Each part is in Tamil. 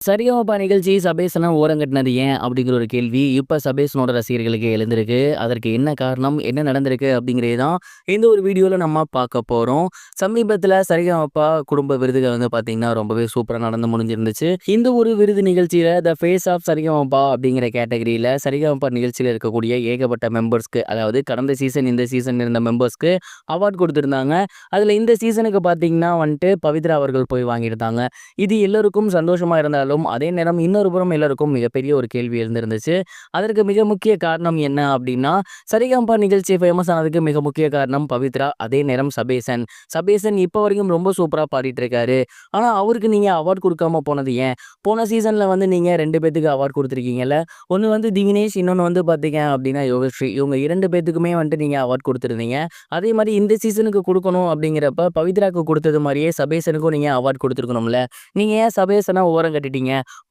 சரிகமப நிகழ்ச்சி சபேஷன ஓரங்கட்டினது ஏன்? அப்படிங்கிற ஒரு கேள்வி இப்ப சபேஷனோட ரசிகர்களுக்கு எழுந்திருக்கு. அதற்கு என்ன காரணம்? என்ன நடந்திருக்கு? அப்படிங்கிறது தான் இந்த ஒரு வீடியோல நம்ம பார்க்க போறோம். சமீபத்தில சரிகமப குடும்ப விருதுகள் வந்து பார்த்தீங்கன்னா, ரொம்பவே சூப்பரா நடந்து முடிஞ்சிருந்துச்சு. இந்த ஒரு விருது நிகழ்ச்சியில த ஃபேஸ் ஆஃப் சரிகமப அப்படிங்கிற கேட்டகரியில சரிகமப நிகழ்ச்சியில இருக்கக்கூடிய ஏகப்பட்ட மெம்பர்ஸ்க்கு, அதாவது கடந்த சீசன், இந்த சீசன் இருந்த மெம்பர்ஸ்க்கு அவார்ட் குடுத்திருந்தாங்க. அதில இந்த சீசனுக்கு பார்த்தீங்கன்னா வந்துட்டு பவித்ரா அவர்கள் போய் வாங்கியிருந்தாங்க. இது எல்லோருக்கும் சந்தோஷமா இருந்தாலும், அதே நேரம் இன்னொரு புறம் எல்லாருக்கும் மிகப்பெரிய ஒரு கேள்வி எழுந்திருந்துச்சு. அதற்கு மிக முக்கிய காரணம் என்ன அப்படின்னா, சரிகமப நிகழ்ச்சி ஃபேமஸ் ஆனதுக்கு மிக முக்கிய காரணம் பவித்ரா, அதே நேரம் சபேசன். சபேசன் இப்போ வரைக்கும் ரொம்ப சூப்பரா பாடிட்டு இருக்காரு. ஆனா அவருக்கு நீங்க அவார்ட் குடுக்காம போனது ஏன்? போன சீசன்ல வந்து நீங்க 2 பேத்துக்கு அவார்ட் குடுத்துருக்கீங்கல்ல. ஒண்ணு வந்து திவினேஷ், இன்னொன்னு வந்து பார்த்தீங்க அப்படின்னா யோகஸ்ரீ. இவங்க 2 பேத்துக்குமே வந்துட்டு நீங்க அவார்ட் குடுத்துருந்தீங்க. அதே மாரி இந்த சீசனுக்கு குடுக்கணும் அப்படிங்கிறப்ப பவித்ராக்கு குடுத்தது மாரியே சபேசனுக்கும் நீங்க அவார்ட் குடுத்துருக்கணும்ல. நீங்க ஏன் சபேஷன ஓரம் கட்டிட்டீங்க?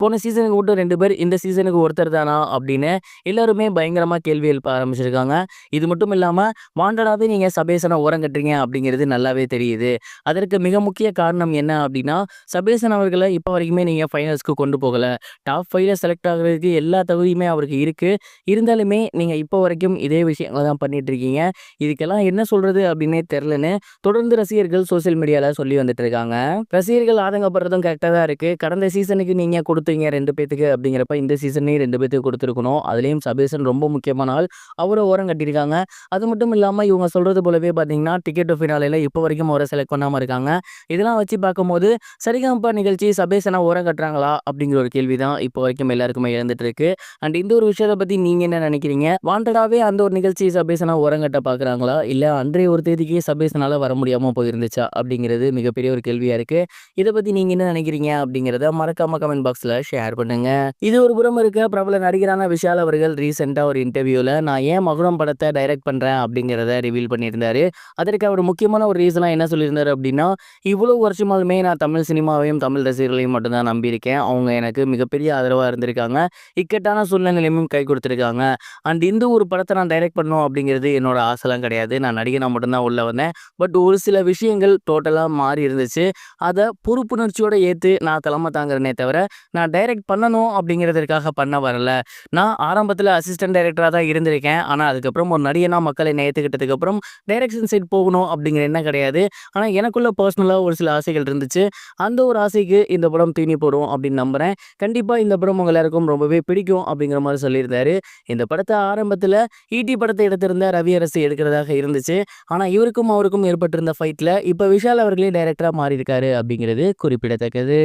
போன சீசனுக்கு மட்டும் 2 பேர், இந்த சீசனுக்கு ஒருத்தர் தானா? அப்படின்னு எல்லாருமே பயங்கரமா கேள்வி எழுப்ப ஆரம்பிச்சிருக்காங்க. இது மட்டும் இல்லாம வாண்டடாவே நீங்க சபேஷன ஓரம் கட்டுறீங்க அப்படிங்கிறது நல்லாவே தெரியுது. அதற்கு மிக முக்கிய காரணம் என்ன அப்படின்னா, சபேஷன் அவர்கள இப்ப வரைக்குமே நீங்க ஃபைனல்ஸ்க்கு கொண்டு போகல. டாப் 5ல செலக்ட் ஆகுறதுக்கு எல்லா தகுதியுமே அவருக்கு இருக்கு. இருந்தாலுமே நீங்க இப்போ வரைக்கும் இதே விஷயங்கள தான் பண்ணிட்டு இருக்கீங்க. இதுக்கெல்லாம் என்ன சொல்றது அப்படின்னே தெரியலன்னு தொடர்ந்து ரசிகர்கள் சோசியல் மீடியால சொல்லி வந்துட்டு இருக்காங்க. ரசிகர்கள் ஆதங்கப்படுறதும் கரெக்ட்டா தான் இருக்கு. கடந்த சீசனுக்கு நீங்க குடுத்தீங்க 2 பேத்துக்கு அப்படிங்கிறப்ப, இந்த சீசன்லயும் 2 பேத்துக்கு குடுத்துருக்கணும். அதுலயும் சபேசன் ரொம்ப முக்கியமான ஆள். அவர ஓரம் கட்டியிருக்காங்க. அது மட்டும் இல்லாம இவங்க சொல்றது போலவே பார்த்தீங்கன்னா, டிக்கெட் டு ஃபினாலேல இப்போ வரைக்கும் அவர செலக்ட் பண்ணாம இருக்காங்க. இதெல்லாம் வச்சு பார்க்கும்போது, சரிகமப நிகழ்ச்சி சபேசன ஓரம் கட்டுறாங்களா? அப்படிங்கிற ஒரு கேள்வி தான் இப்போ வரைக்கும் எல்லாருக்குமே எழுந்துட்டு இருக்கு. அண்ட் இந்த ஒரு விஷயத்த பத்தி நீங்க என்ன நினைக்கிறீங்க? வாண்டடாவே அந்த ஒரு நிகழ்ச்சி சபேசன ஓரங்கட்ட பார்க்குறாங்களா? இல்ல அன்றைய ஒரு தேதிக்கு சபேசனால வர முடியாம போயிருந்துச்சா? அப்படிங்கிறது மிகப்பெரிய ஒரு கேள்வியா இருக்கு. இத பத்தி நீங்க என்ன நினைக்கிறீங்க? அப்படிங்கிறத மறக்காம கமெண்ட் பாக்ஸ்ல ஷேர் பண்ணுங்க. இது ஒரு புறம் இருக்க, பிரபல நடிகரான விஷால் அவர்கள் ரீசென்ட்டா ஒரு இன்டர்வியூல நான் ஏன் மகுடம் படத்த டைரக்ட் பண்றேன் அப்படிங்கிறத ரிவீல் பண்ணியிருந்தாரு. அதற்கு அவர் முக்கியமான ஒரு ரீசனா என்ன சொல்லியிருந்தாரு அப்படின்னா, இவ்வளவு வருஷமாலுமே நான் தமிழ் சினிமாவையும், தமிழ் ரசிகர்களையும் மட்டும் தான் நம்பியிருக்கேன். அவங்க எனக்கு மிகப்பெரிய ஆதரவா இருந்திருக்காங்க. இக்கட்டான சூழ்நிலையிலும் கை கொடுத்திருக்காங்க. அண்ட் இந்த ஒரு படத்த நான் டைரக்ட் பண்ணணும் அப்படிங்கிறது என்னோட ஆசைலாம் கிடையாது. நான் நடிகனா மட்டும் தான் உள்ள வந்தேன். பட் ஒரு சில விஷயங்கள் டோட்டலா மாறி இருந்துச்சு. அத பொறுப்புணர்ச்சியோட ஏத்து நான் தலைமை தாங்குறேனே தவிர, நான் டைரக்ட் பண்ணணும் அப்படிங்கிறதற்காக பண்ண வரல. நான் ஆரம்பத்தில அசிஸ்டன்ட் டைரக்டரா தான் இருந்திருக்கேன். ஆனா அதுக்கப்புறம் ஒரு நடிகனா மக்கள் என்னை ஏத்துக்கிட்டதுக்கு அப்புறம் டைரக்ஷன் சைட் போகணும் அப்படிங்கிற எண்ணம் கிடையாது. ஆனா எனக்குள்ள பர்சனலா ஒரு சில ஆசைகள் இருந்துச்சு. அந்த ஒரு ஆசைக்கு இந்த படம் தீனி போடும் அப்படின்னு நம்புறேன். கண்டிப்பா இந்த படம் உங்க எல்லாருக்கும் ரொம்பவே பிடிக்கும் அப்படிங்கிற மாரி சொல்லியிருந்தாரு. இந்த படத்த ஆரம்பத்தில ஈட்டி படத்த எடுத்திருந்த ரவி அரசு எடுக்கிறதாக இருந்துச்சு. ஆனா இவருக்கும் அவருக்கும் ஏற்பட்டிருந்த ஃபைட்ல இப்ப விஷால் அவர்களே டைரக்டரா மாறியிருக்காரு அப்படிங்கிறது குறிப்பிடத்தக்கது.